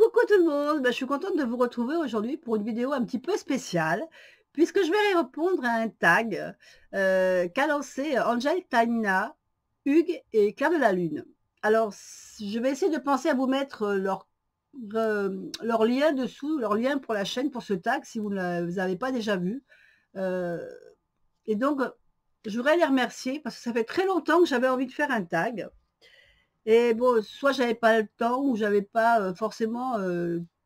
Coucou tout le monde, je suis contente de vous retrouver aujourd'hui pour une vidéo un petit peu spéciale, puisque je vais répondre à un tag qu'a lancé Angel, Tanina, Hugues et Claire de la Lune. Alors, je vais essayer de penser à vous mettre leur lien dessous, leur lien pour la chaîne, pour ce tag, si vous ne les avez pas déjà vu. Euh, et donc, je voudrais les remercier, parce que ça fait très longtemps que j'avais envie de faire un tag. Et bon, soit j'avais pas le temps ou j'avais pas forcément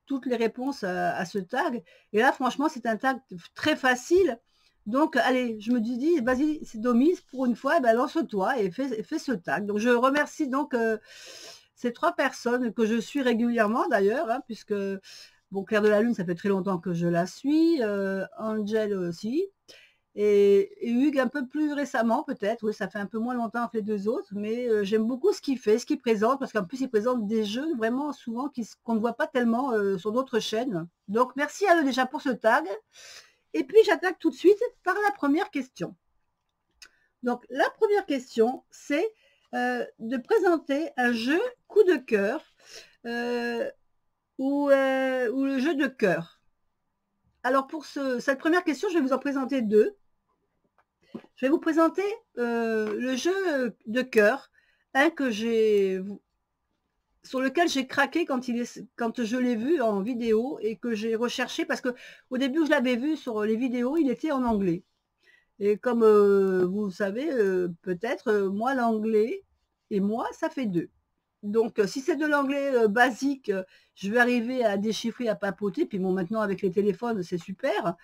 toutes les réponses à ce tag. Et là, franchement, c'est un tag très facile. Donc, allez, je me dis, vas-y, c'est Domise, pour une fois, ben, lance-toi et fais ce tag. Donc, je remercie donc ces 3 personnes que je suis régulièrement d'ailleurs, hein, puisque, bon, Claire de la Lune, ça fait très longtemps que je la suis, Angel aussi, et Hugues un peu plus récemment peut-être, oui, ça fait un peu moins longtemps que les 2 autres, mais j'aime beaucoup ce qu'il fait, ce qu'il présente, parce qu'en plus il présente des jeux vraiment souvent qu'on ne voit pas tellement sur d'autres chaînes. Donc merci à eux déjà pour ce tag. Et puis j'attaque tout de suite par la première question. Donc la première question, c'est de présenter un jeu coup de cœur ou le jeu de cœur. Alors pour cette première question, je vais vous en présenter 2. Je vais vous présenter le jeu de cœur, un sur lequel j'ai craqué quand je l'ai vu en vidéo et que j'ai recherché, parce que au début où je l'avais vu sur les vidéos, il était en anglais. Et comme vous savez, peut-être, moi l'anglais et moi, ça fait 2. Donc si c'est de l'anglais basique, je vais arriver à déchiffrer, à papoter. Puis bon, maintenant avec les téléphones, c'est super.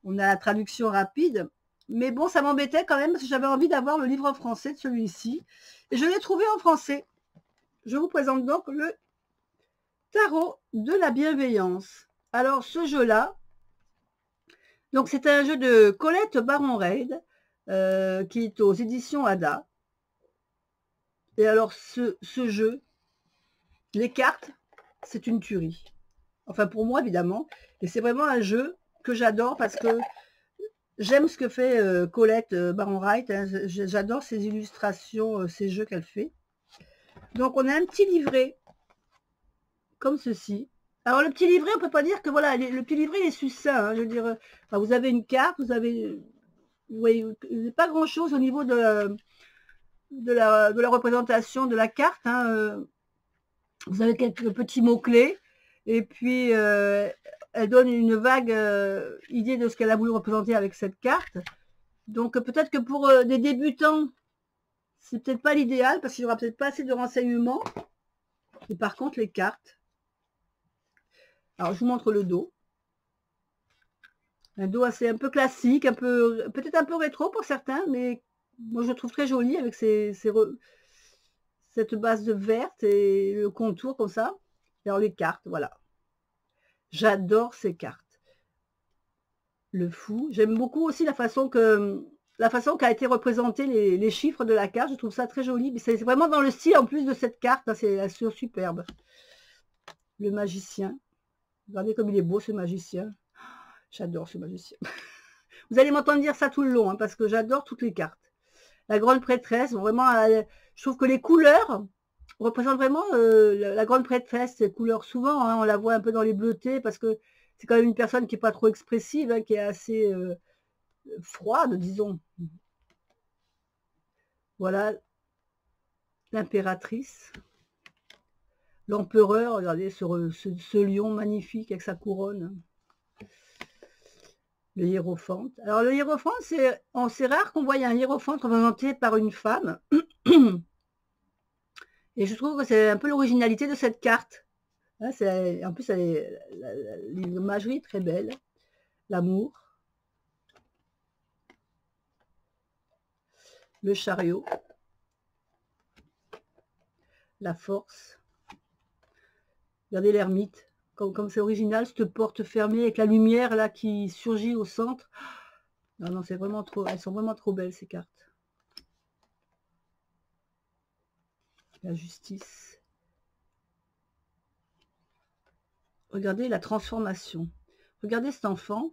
On a la traduction rapide. Mais bon, ça m'embêtait quand même parce que j'avais envie d'avoir le livre en français de celui-ci. Et je l'ai trouvé en français. Je vous présente donc le Tarot de la bienveillance. Alors, ce jeu-là, donc c'est un jeu de Colette Baron-Reid qui est aux éditions Ada. Et alors, ce jeu, les cartes, c'est une tuerie. Enfin, pour moi, évidemment. Et c'est vraiment un jeu que j'adore parce que j'aime ce que fait Colette Baron-Reid. Hein. J'adore ses illustrations, ces jeux qu'elle fait. Donc, on a un petit livret comme ceci. Alors, le petit livret, on peut pas dire que voilà, le petit livret il est succinct. Hein, je veux dire, enfin, vous avez une carte, vous avez, vous voyez, pas grand-chose au niveau de la représentation de la carte. Hein, vous avez quelques petits mots-clés. Et puis, elle donne une vague idée de ce qu'elle a voulu représenter avec cette carte. Donc, peut-être que pour des débutants, c'est peut-être pas l'idéal parce qu'il n'y aura peut-être pas assez de renseignements. Et par contre, les cartes. Alors, je vous montre le dos. Un dos assez un peu classique, peut-être un peu rétro pour certains, mais moi je le trouve très joli avec cette base de verte et le contour comme ça. Alors les cartes, voilà. J'adore ces cartes. Le fou. J'aime beaucoup aussi la façon qu'a été représenté les chiffres de la carte. Je trouve ça très joli. Mais c'est vraiment dans le style en plus de cette carte. Hein, c'est superbe. Le magicien. Regardez comme il est beau ce magicien. J'adore ce magicien. Vous allez m'entendre dire ça tout le long, hein, parce que j'adore toutes les cartes. La grande prêtresse, vraiment, je trouve que les couleurs représentent vraiment la grande prêtresse. Ces couleurs, souvent, hein, on la voit un peu dans les bleutés, parce que c'est quand même une personne qui n'est pas trop expressive, hein, qui est assez froide, disons. Voilà, l'impératrice. L'empereur, regardez ce lion magnifique avec sa couronne. Le hiérophante. Alors le hiérophante, c'est rare qu'on voie un hiérophante représenté par une femme. Et je trouve que c'est un peu l'originalité de cette carte. Hein, en plus, l'imagerie est très belle. L'amour. Le chariot. La force. Regardez l'ermite. Comme c'est original, cette porte fermée avec la lumière là qui surgit au centre. Non, non, c'est vraiment trop. Elles sont vraiment trop belles ces cartes. La justice. Regardez la transformation. Regardez cet enfant.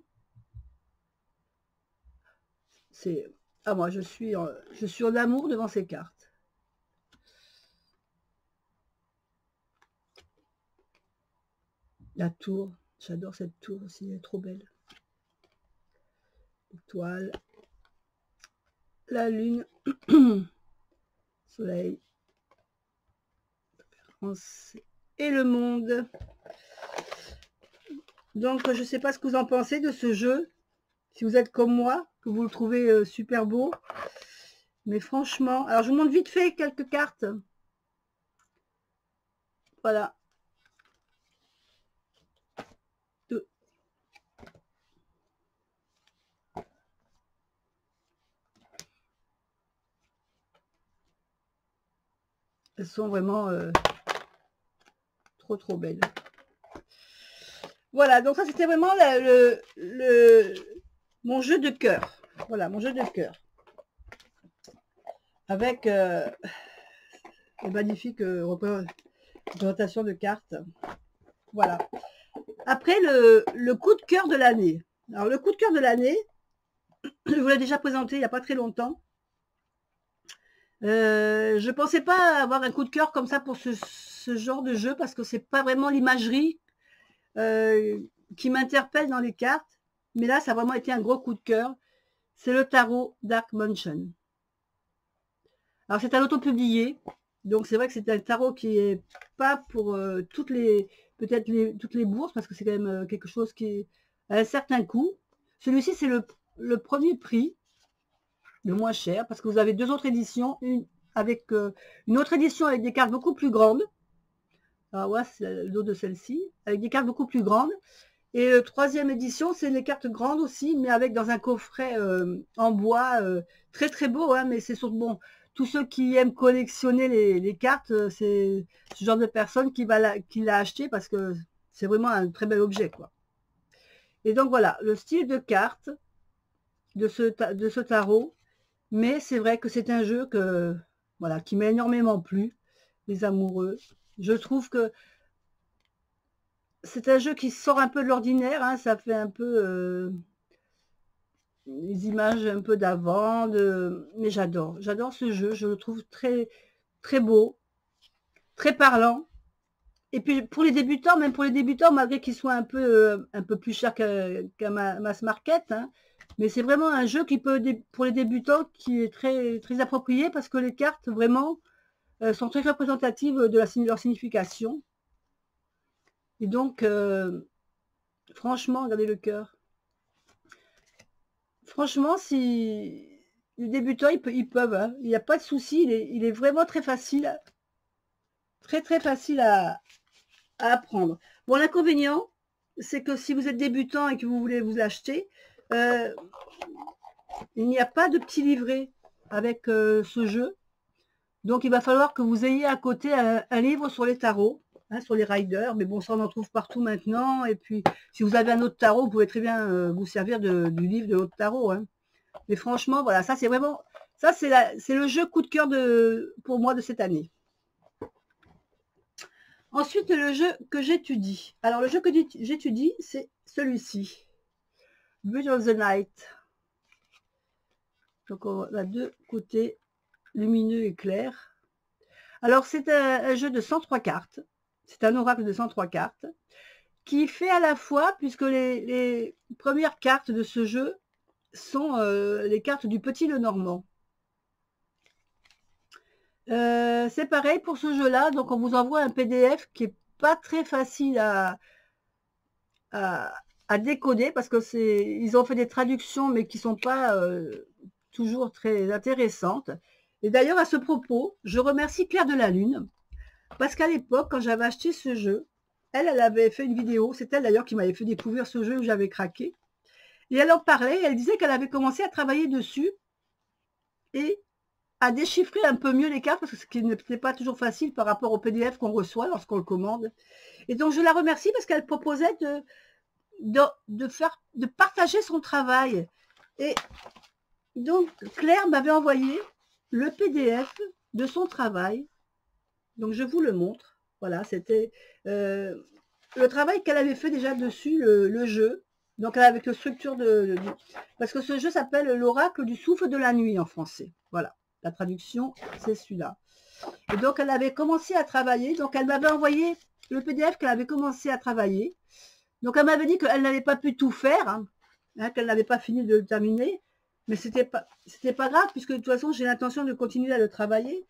Moi, je suis en amour devant ces cartes. La tour, j'adore cette tour aussi, elle est trop belle. Étoile, la lune, soleil, et le monde. Donc, je ne sais pas ce que vous en pensez de ce jeu. Si vous êtes comme moi, que vous le trouvez super beau. Mais franchement, alors je vous montre vite fait quelques cartes. Voilà. Elles sont vraiment trop belles. Voilà, donc ça c'était vraiment mon jeu de cœur. Voilà, mon jeu de cœur. Avec une magnifique représentation de cartes. Voilà. Après, le coup de cœur de l'année. Alors, le coup de cœur de l'année, je vous l'ai déjà présenté il n'y a pas très longtemps. Je pensais pas avoir un coup de cœur comme ça pour ce genre de jeu parce que c'est pas vraiment l'imagerie qui m'interpelle dans les cartes. Mais là, ça a vraiment été un gros coup de cœur. C'est le tarot Dark Mansion. Alors, c'est un auto-publié. Donc, c'est vrai que c'est un tarot qui est pas pour toutes les bourses parce que c'est quand même quelque chose qui est à un certain coût. Celui-ci, c'est le premier prix, le moins cher, parce que vous avez deux autres éditions, une autre édition avec des cartes beaucoup plus grandes. Alors, ouais, c'est le dos de celle-ci, avec des cartes beaucoup plus grandes. Et la troisième édition, c'est les cartes grandes aussi, mais avec dans un coffret en bois très beau, hein, mais c'est surtout bon. Tous ceux qui aiment collectionner les cartes, c'est ce genre de personne qui l'a acheté parce que c'est vraiment un très bel objet, quoi. Et donc voilà, le style de carte de ce tarot, mais c'est vrai que c'est un jeu voilà, qui m'a énormément plu, les amoureux. Je trouve que c'est un jeu qui sort un peu de l'ordinaire, hein, ça fait un peu les images un peu d'avant, mais j'adore ce jeu, je le trouve très beau, très parlant. Et puis pour les débutants, même pour les débutants, malgré qu'il soit un peu plus cher qu'un mass market, hein, mais c'est vraiment un jeu qui peut, pour les débutants, qui est très approprié parce que les cartes vraiment sont très représentatives de leur signification. Et donc, franchement, regardez le cœur. Franchement, si les débutants, ils peuvent, hein, il n'y a pas de souci, il est vraiment très facile, très facile à apprendre. Bon, l'inconvénient, c'est que si vous êtes débutant et que vous voulez vous l'acheter, il n'y a pas de petit livret avec ce jeu. Donc, il va falloir que vous ayez à côté un livre sur les tarots, hein, sur les riders. Mais bon, ça, on en trouve partout maintenant. Et puis, si vous avez un autre tarot, vous pouvez très bien vous servir du livre de l'autre tarot. Hein. Mais franchement, voilà, ça, c'est vraiment... Ça, c'est le jeu coup de cœur pour moi de cette année. Ensuite, le jeu que j'étudie. Alors, le jeu que j'étudie, c'est celui-ci. Bridge of the Night. Donc, on a deux côtés lumineux et clairs. Alors, c'est un jeu de 103 cartes. C'est un oracle de 103 cartes qui fait à la fois, puisque les premières cartes de ce jeu sont les cartes du Petit Lenormand. C'est pareil pour ce jeu-là. Donc, on vous envoie un PDF qui est pas très facile à décoder parce que ils ont fait des traductions mais qui sont pas toujours très intéressantes. Et d'ailleurs, à ce propos, je remercie Claire de la Lune parce qu'à l'époque, quand j'avais acheté ce jeu, elle avait fait une vidéo. C'est elle d'ailleurs qui m'avait fait découvrir ce jeu où j'avais craqué. Et elle en parlait. Elle disait qu'elle avait commencé à travailler dessus et à déchiffrer un peu mieux les cartes parce que ce qui n'était pas toujours facile par rapport au PDF qu'on reçoit lorsqu'on le commande. Et donc, je la remercie parce qu'elle proposait de partager son travail. Et donc, Claire m'avait envoyé le PDF de son travail. Donc, je vous le montre. Voilà, c'était le travail qu'elle avait fait déjà dessus, le jeu. Donc, avec la structure parce que ce jeu s'appelle l'oracle du souffle de la nuit en français. Voilà, la traduction, c'est celui-là. Et donc, elle avait commencé à travailler. Donc, elle m'avait envoyé le PDF qu'elle avait commencé à travailler. Donc elle m'avait dit qu'elle n'avait pas pu tout faire, hein, qu'elle n'avait pas fini de le terminer, mais c'était pas grave, puisque de toute façon j'ai l'intention de continuer à le travailler.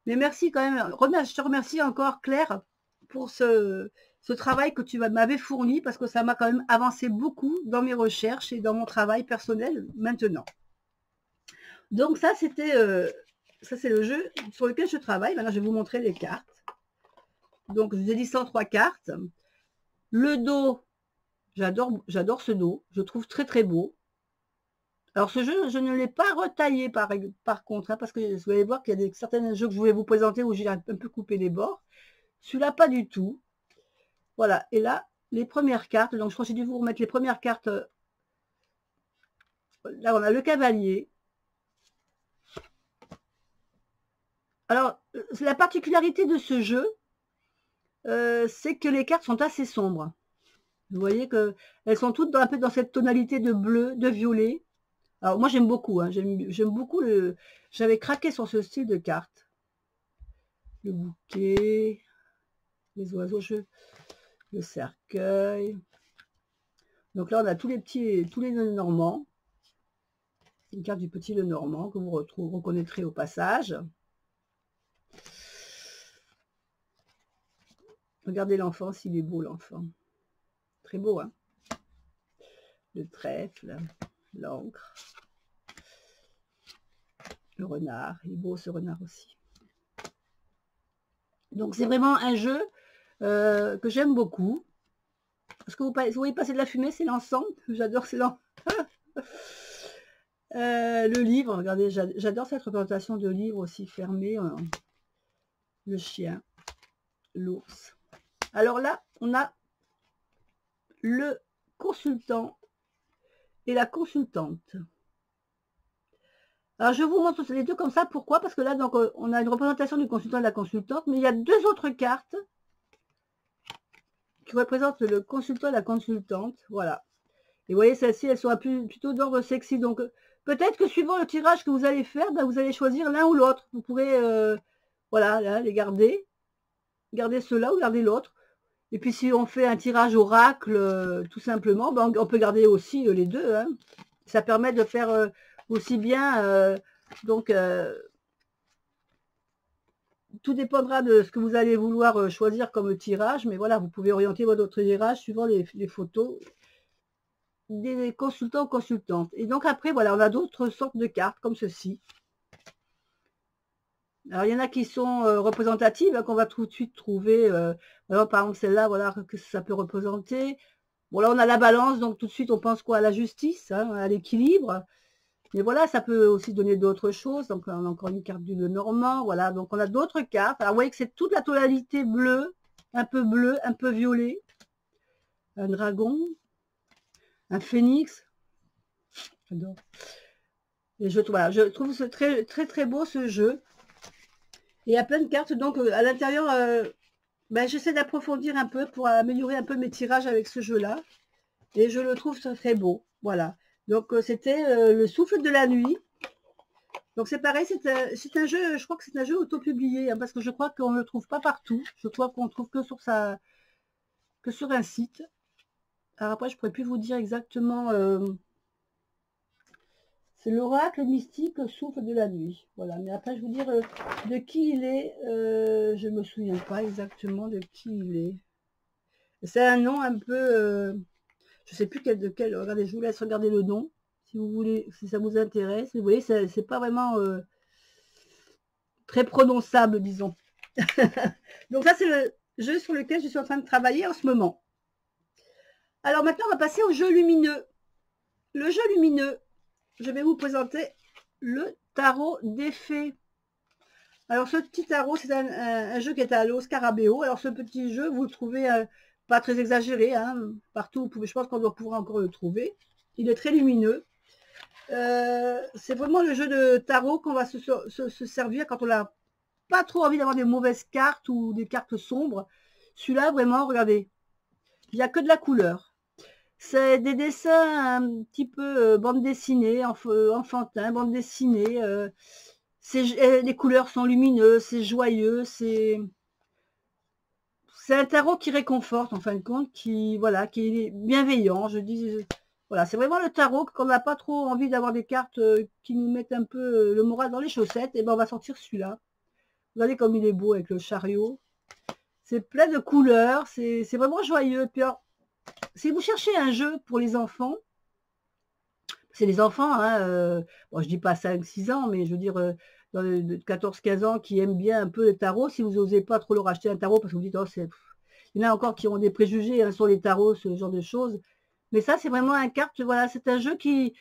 Mais merci quand même, je te remercie encore Claire pour ce travail que tu m'avais fourni, parce que ça m'a quand même avancé beaucoup dans mes recherches et dans mon travail personnel maintenant. Donc ça c'était c'est le jeu sur lequel je travaille. Maintenant je vais vous montrer les cartes. Donc je vous ai dit 103 cartes. Le dos, j'adore ce dos, je trouve très très beau. Alors ce jeu, je ne l'ai pas retaillé par contre, hein, parce que vous allez voir qu'il y a certains jeux que je voulais vous présenter où j'ai un peu coupé les bords. Celui-là, pas du tout. Voilà, et là, les premières cartes, donc je crois que j'ai dû vous remettre les premières cartes. Là, on a le cavalier. Alors, la particularité de ce jeu, c'est que les cartes sont assez sombres. Vous voyez qu'elles sont toutes un peu dans cette tonalité de bleu, de violet. Alors moi j'aime beaucoup, hein, j'aime beaucoup j'avais craqué sur ce style de carte. Le bouquet, les oiseaux, le cercueil. Donc là on a tous les Lenormand. C'est une carte du petit Lenormand que vous reconnaîtrez au passage. Regardez l'enfant, s'il est beau l'enfant. Très beau, hein. Le trèfle, l'encre. Le renard, il est beau ce renard aussi. Donc c'est vraiment un jeu que j'aime beaucoup. Est-ce que vous voyez passer de la fumée, c'est l'encens. J'adore c'est le livre, regardez, j'adore cette représentation de livre aussi fermé. Le chien, l'ours. Alors là, on a le consultant et la consultante. Alors je vous montre les deux comme ça, pourquoi? Parce que là, donc, on a une représentation du consultant et de la consultante, mais il y a deux autres cartes qui représentent le consultant et la consultante, voilà. Et vous voyez, celles-ci, elles sont plutôt d'ordre sexy, donc peut-être que suivant le tirage que vous allez faire, ben, vous allez choisir l'un ou l'autre. Vous pourrez, voilà, là, les garder ceux-là ou garder l'autre. Et puis si on fait un tirage oracle, tout simplement, ben, on peut garder aussi les deux, hein. Ça permet de faire aussi bien, donc tout dépendra de ce que vous allez vouloir choisir comme tirage, mais voilà, vous pouvez orienter votre tirage suivant les photos des consultants ou consultantes. Et donc après, voilà, on a d'autres sortes de cartes comme ceci. Alors il y en a qui sont représentatives, hein, qu'on va tout de suite trouver. Alors, par exemple celle-là, voilà, que ça peut représenter. Bon là on a la balance, donc tout de suite on pense quoi? À la justice, hein, à l'équilibre. Mais voilà, ça peut aussi donner d'autres choses. Donc on a encore une carte du Lenormand. Voilà, donc on a d'autres cartes. Alors vous voyez que c'est toute la tonalité bleue, un peu violet. Un dragon, un phénix. J'adore. Et voilà, je trouve ce très très très beau ce jeu. Et il y a plein de cartes. Donc à l'intérieur, ben, j'essaie d'approfondir un peu pour améliorer un peu mes tirages avec ce jeu-là. Et je le trouve très, très beau. Voilà. Donc c'était le souffle de la nuit. Donc c'est pareil, c'est un jeu, je crois que c'est un jeu auto-publié, hein, parce que je crois qu'on ne le trouve pas partout. Je crois qu'on ne trouve que sur un site. Alors après, je ne pourrais plus vous dire exactement. C'est l'oracle mystique souffle de la nuit. Voilà, mais après, je vais vous dire de qui il est. Je ne me souviens pas exactement de qui il est. C'est un nom un peu... je ne sais plus de quel... Regardez, je vous laisse regarder le nom, si vous voulez, si ça vous intéresse. Vous voyez, c'est pas vraiment très prononçable, disons. Donc ça, c'est le jeu sur lequel je suis en train de travailler en ce moment. Alors maintenant, on va passer au jeu lumineux. Le jeu lumineux, je vais vous présenter le tarot des fées. Alors ce petit tarot, c'est un jeu qui est à l'eau Scarabeo. Alors ce petit jeu, vous le trouvez pas très exagéré, hein, partout. Je pense qu'on doit pouvoir encore le trouver. Il est très lumineux. C'est vraiment le jeu de tarot qu'on va se servir quand on n'a pas trop envie d'avoir des mauvaises cartes ou des cartes sombres. Celui-là, vraiment, regardez, il n'y a que de la couleur. C'est des dessins un petit peu bande dessinée, enfantin, bande dessinée. Les couleurs sont lumineuses, c'est joyeux, c'est c'est un tarot qui réconforte, en fin de compte, qui, voilà, qui est bienveillant. Je dis, voilà, c'est vraiment le tarot qu'on n'a pas trop envie d'avoir des cartes qui nous mettent un peu le moral dans les chaussettes. Et ben, on va sortir celui-là. Regardez comme il est beau avec le chariot. C'est plein de couleurs, c'est vraiment joyeux. Puis alors, si vous cherchez un jeu pour les enfants, c'est les enfants, hein, bon, je dis pas 5-6 ans, mais je veux dire dans de 14-15 ans qui aiment bien un peu le tarot, si vous n'osez pas trop leur acheter un tarot, parce que vous dites, oh, il y en a encore qui ont des préjugés hein, sur les tarots, ce genre de choses. Mais ça, c'est vraiment un carte, voilà, c'est un jeu qui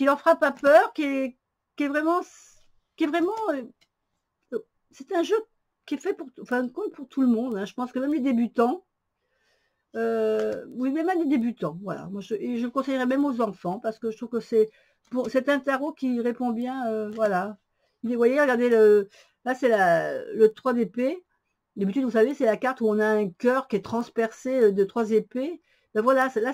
leur fera pas peur, qui est vraiment, c'est un jeu qui est fait pour, enfin, pour tout le monde. Hein. Je pense que même les débutants, oui, mais même les débutants, voilà. Moi, je le conseillerais même aux enfants parce que je trouve que c'est un tarot qui répond bien, voilà. Vous voyez, regardez, là, c'est le 3 d'épée. D'habitude, vous savez, c'est la carte où on a un cœur qui est transpercé de 3 épées. Ben voilà, là,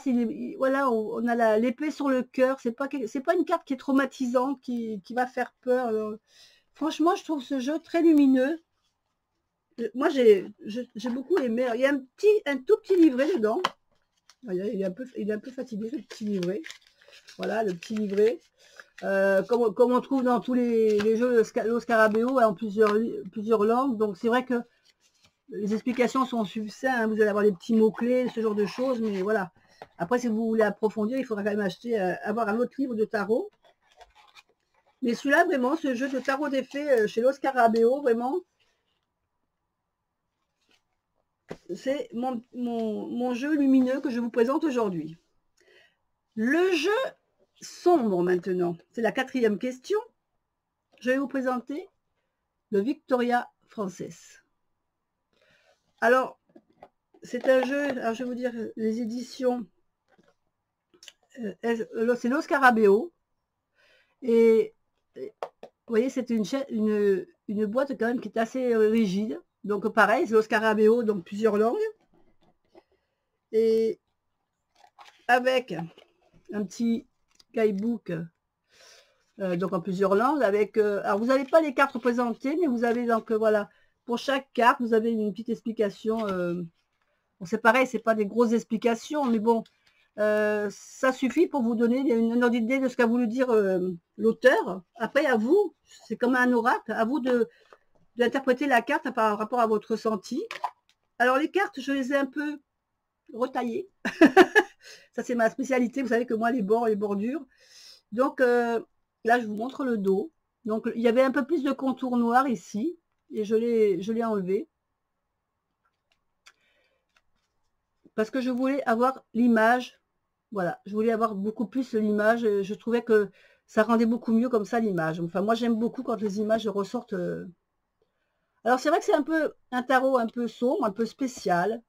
voilà, on a l'épée sur le cœur. C'est pas une carte qui est traumatisante, qui va faire peur. Franchement, je trouve ce jeu très lumineux. Moi, j'ai beaucoup aimé. Il y a un tout petit livret dedans. Il est un peu fatigué, le petit livret. Voilà, le petit livret. Comme on trouve dans tous les jeux Los Scarabeo en plusieurs langues. Donc, c'est vrai que les explications sont succinctes. Hein, vous allez avoir des petits mots-clés, ce genre de choses. Mais voilà. Après, si vous voulez approfondir, il faudra quand même avoir un autre livre de tarot. Mais celui-là, vraiment, ce jeu de tarot des fées chez Los Scarabeo, vraiment, c'est mon jeu lumineux que je vous présente aujourd'hui. Le jeu sombre maintenant, c'est la 4e question. Je vais vous présenter le Victoria Frances. Alors, c'est un jeu, alors je vais vous dire les éditions, c'est Los Scarabeo. Et vous voyez, c'est une boîte quand même qui est assez rigide. Donc pareil, c'est Los Scarabeo, donc plusieurs langues. Et avec un petit guidebook, donc en plusieurs langues. Alors vous n'avez pas les cartes représentées, mais vous avez donc voilà, pour chaque carte, vous avez une petite explication. Bon, c'est pareil, c'est pas des grosses explications, mais bon, ça suffit pour vous donner une ordre d'idée de ce qu'a voulu dire l'auteur. Après, à vous, c'est comme un oracle, à vous d'interpréter la carte par rapport à votre ressenti. Alors les cartes, je les ai un peu retaillées. Ça, c'est ma spécialité. Vous savez que moi, les bords, les bordures. Donc, là, je vous montre le dos. Donc, il y avait un peu plus de contour noir ici. Et je l'ai enlevé. Parce que je voulais avoir l'image. Voilà, je voulais avoir beaucoup plus l'image. Je trouvais que ça rendait beaucoup mieux comme ça l'image. Enfin, moi, j'aime beaucoup quand les images ressortent. Alors, c'est vrai que c'est un peu un tarot un peu sombre, un peu spécial.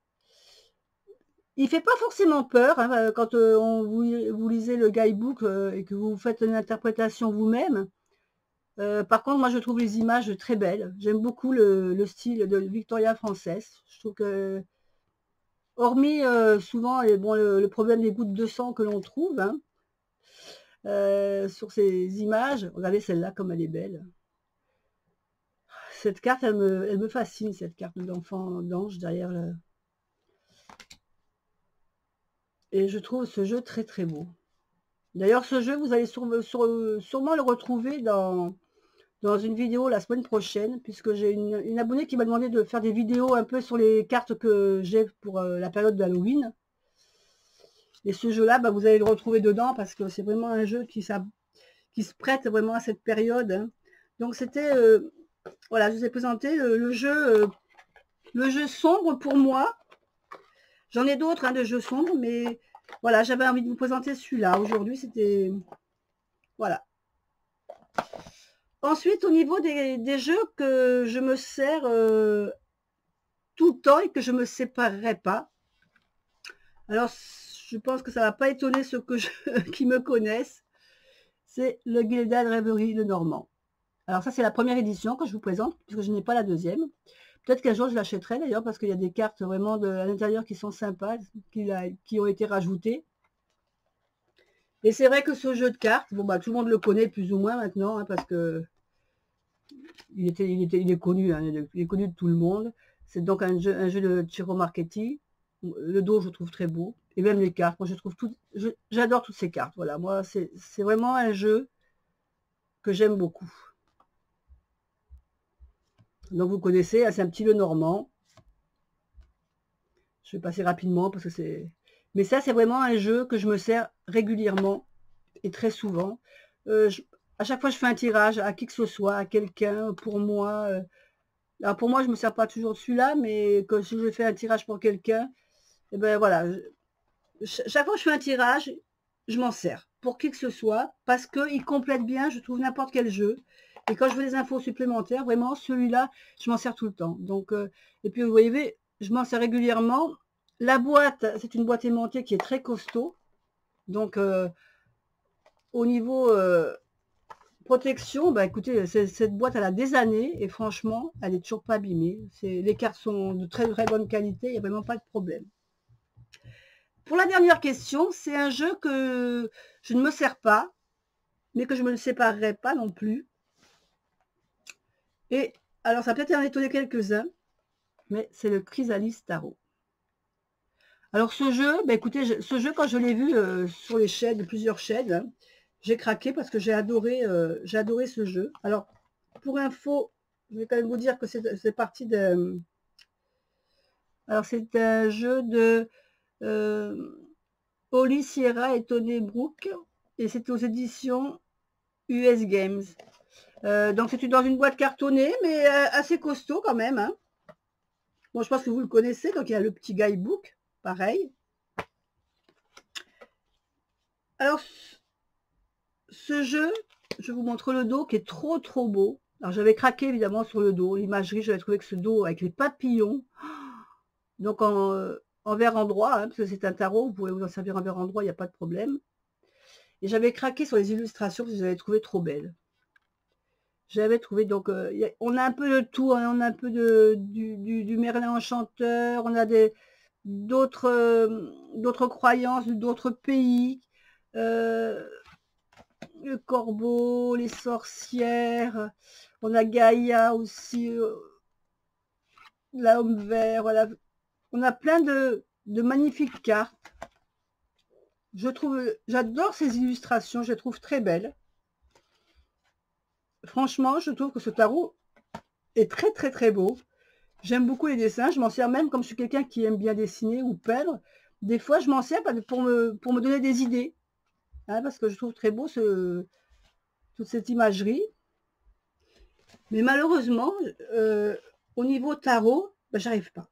Il fait pas forcément peur hein, quand vous lisez le guidebook et que vous faites une interprétation vous-même. Par contre, moi, je trouve les images très belles. J'aime beaucoup le style de Victoria Frances. Je trouve que, hormis souvent le problème des gouttes de sang que l'on trouve hein, sur ces images, regardez celle-là comme elle est belle. Cette carte, elle me fascine, cette carte d'enfant d'ange derrière le... Et je trouve ce jeu très très beau. D'ailleurs, ce jeu, vous allez sûrement le retrouver dans une vidéo la semaine prochaine, puisque j'ai une abonnée qui m'a demandé de faire des vidéos un peu sur les cartes que j'ai pour la période d'Halloween. Et ce jeu-là, bah, vous allez le retrouver dedans, parce que c'est vraiment un jeu qui se prête vraiment à cette période. Hein. Donc c'était, voilà, je vous ai présenté le jeu sombre pour moi. J'en ai d'autres hein, de jeux sombres, mais voilà, j'avais envie de vous présenter celui-là. Aujourd'hui, c'était... Voilà. Ensuite, au niveau des jeux que je me sers tout le temps et que je ne me séparerai pas. Alors, je pense que ça ne va pas étonner ceux qui me connaissent. C'est le Gilded Reverie le Normand. Alors ça, c'est la première édition que je vous présente, puisque je n'ai pas la deuxième. Peut-être qu'un jour, je l'achèterai d'ailleurs, parce qu'il y a des cartes vraiment à l'intérieur qui sont sympas, qui ont été rajoutées. Et c'est vrai que ce jeu de cartes, bon, bah, tout le monde le connaît plus ou moins maintenant, hein, parce que il est connu, hein, il est connu de tout le monde. C'est donc un jeu de Ciro Marchetti. Le dos, je trouve très beau. Et même les cartes. Moi, je trouve tout. J'adore toutes ces cartes. Voilà, moi, c'est vraiment un jeu que j'aime beaucoup. Donc, vous connaissez, c'est un petit Lenormand. Je vais passer rapidement parce que c'est... Mais ça, c'est vraiment un jeu que je me sers régulièrement et très souvent. À chaque fois, je fais un tirage à qui que ce soit, à quelqu'un, pour moi. Alors, pour moi, je ne me sers pas toujours de celui-là, mais quand si je fais un tirage pour quelqu'un, et ben voilà. Chaque fois que je fais un tirage, je m'en sers pour qui que ce soit parce qu'il complète bien, je trouve, n'importe quel jeu. Et quand je veux des infos supplémentaires, vraiment, celui-là, je m'en sers tout le temps. Donc, et puis, vous voyez, je m'en sers régulièrement. La boîte, c'est une boîte aimantée qui est très costaud. Donc, au niveau protection, bah écoutez, cette boîte, elle a des années et franchement, elle n'est toujours pas abîmée. Les cartes sont de très très bonne qualité, il n'y a vraiment pas de problème. Pour la dernière question, c'est un jeu que je ne me sers pas, mais que je ne me séparerai pas non plus. Et alors, ça peut peut-être en étonner quelques-uns, mais c'est le Chrysalis Tarot. Alors ce jeu, bah écoutez, ce jeu quand je l'ai vu sur les chaînes, plusieurs chaînes, hein, j'ai craqué parce que j'ai adoré ce jeu. Alors pour info, je vais quand même vous dire que c'est parti de... Alors c'est un jeu de Holly Sierra et Tony Brook et c'est aux éditions US Games. Donc c'est dans une boîte cartonnée mais assez costaud quand même. Hein. Bon, je pense que vous le connaissez, donc il y a le petit guidebook. Pareil. Alors, ce jeu, je vous montre le dos qui est trop trop beau. Alors, j'avais craqué évidemment sur le dos. L'imagerie, j'avais trouvé que ce dos avec les papillons, donc en vert endroit, hein, parce que c'est un tarot, vous pouvez vous en servir en vert endroit, il n'y a pas de problème. Et j'avais craqué sur les illustrations parce que je les avais trouvées trop belles. J'avais trouvé, donc, on a un peu de tout, hein, on a un peu du Merlin enchanteur, on a d'autres croyances, d'autres pays, le corbeau, les sorcières, on a Gaïa aussi, l'homme vert, voilà. On a plein de magnifiques cartes. J'adore ces illustrations, je les trouve très belles. Franchement, je trouve que ce tarot est très très très beau. J'aime beaucoup les dessins, je m'en sers même comme je suis quelqu'un qui aime bien dessiner ou peindre. Des fois, je m'en sers pour me donner des idées. Hein, parce que je trouve très beau toute cette imagerie. Mais malheureusement, au niveau tarot, ben, j'arrive pas.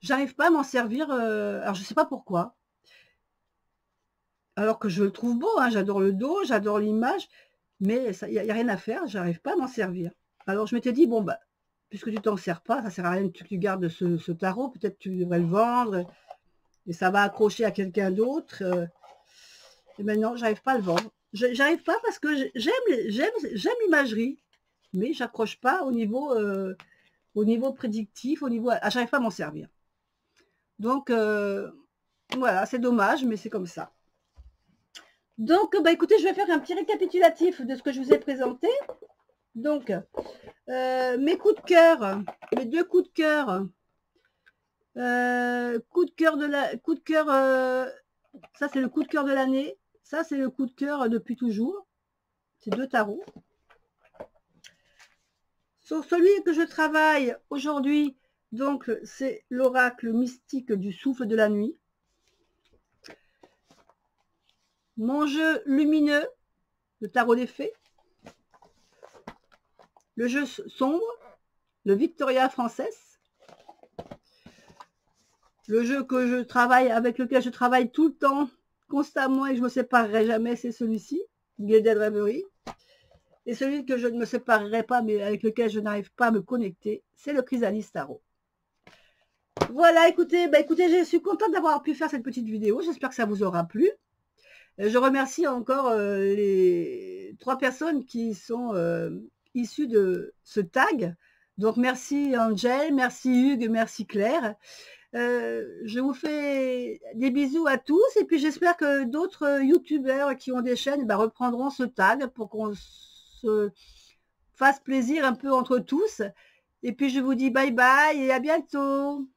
J'arrive pas à m'en servir. Alors, je sais pas pourquoi. Alors que je le trouve beau, hein, j'adore le dos, j'adore l'image. Mais il n'y a rien à faire, j'arrive pas à m'en servir. Alors, je m'étais dit, bon, bah, puisque tu t'en sers pas, ça sert à rien que tu gardes ce tarot, peut-être tu devrais le vendre et ça va accrocher à quelqu'un d'autre. Et maintenant, j'arrive pas à le vendre. J'arrive pas parce que j'aime l'imagerie, mais j'accroche pas au niveau prédictif, j'arrive pas à m'en servir. Donc voilà, c'est dommage, mais c'est comme ça. Donc, bah écoutez, je vais faire un petit récapitulatif de ce que je vous ai présenté. Donc, mes coups de cœur, mes 2 coups de cœur. Coup de cœur, ça c'est le coup de cœur de l'année. Ça c'est le coup de cœur depuis toujours. C'est 2 tarots. Sur celui que je travaille aujourd'hui, donc c'est l'oracle mystique du souffle de la nuit. Mon jeu lumineux, le tarot des fées. Le jeu sombre, le Victoria Française. Le jeu que je travaille, avec lequel je travaille tout le temps, constamment, et je ne me séparerai jamais, c'est celui-ci, Gilded Reverie. Et celui que je ne me séparerai pas, mais avec lequel je n'arrive pas à me connecter, c'est le Chrysalis Tarot. Voilà, écoutez, je suis contente d'avoir pu faire cette petite vidéo. J'espère que ça vous aura plu. Je remercie encore les 3 personnes qui sont issues de ce tag. Donc, merci Angel, merci Hugues, merci Claire. Je vous fais des bisous à tous et puis j'espère que d'autres youtubeurs qui ont des chaînes reprendront ce tag pour qu'on se fasse plaisir un peu entre tous Et puis je vous dis bye bye et à bientôt.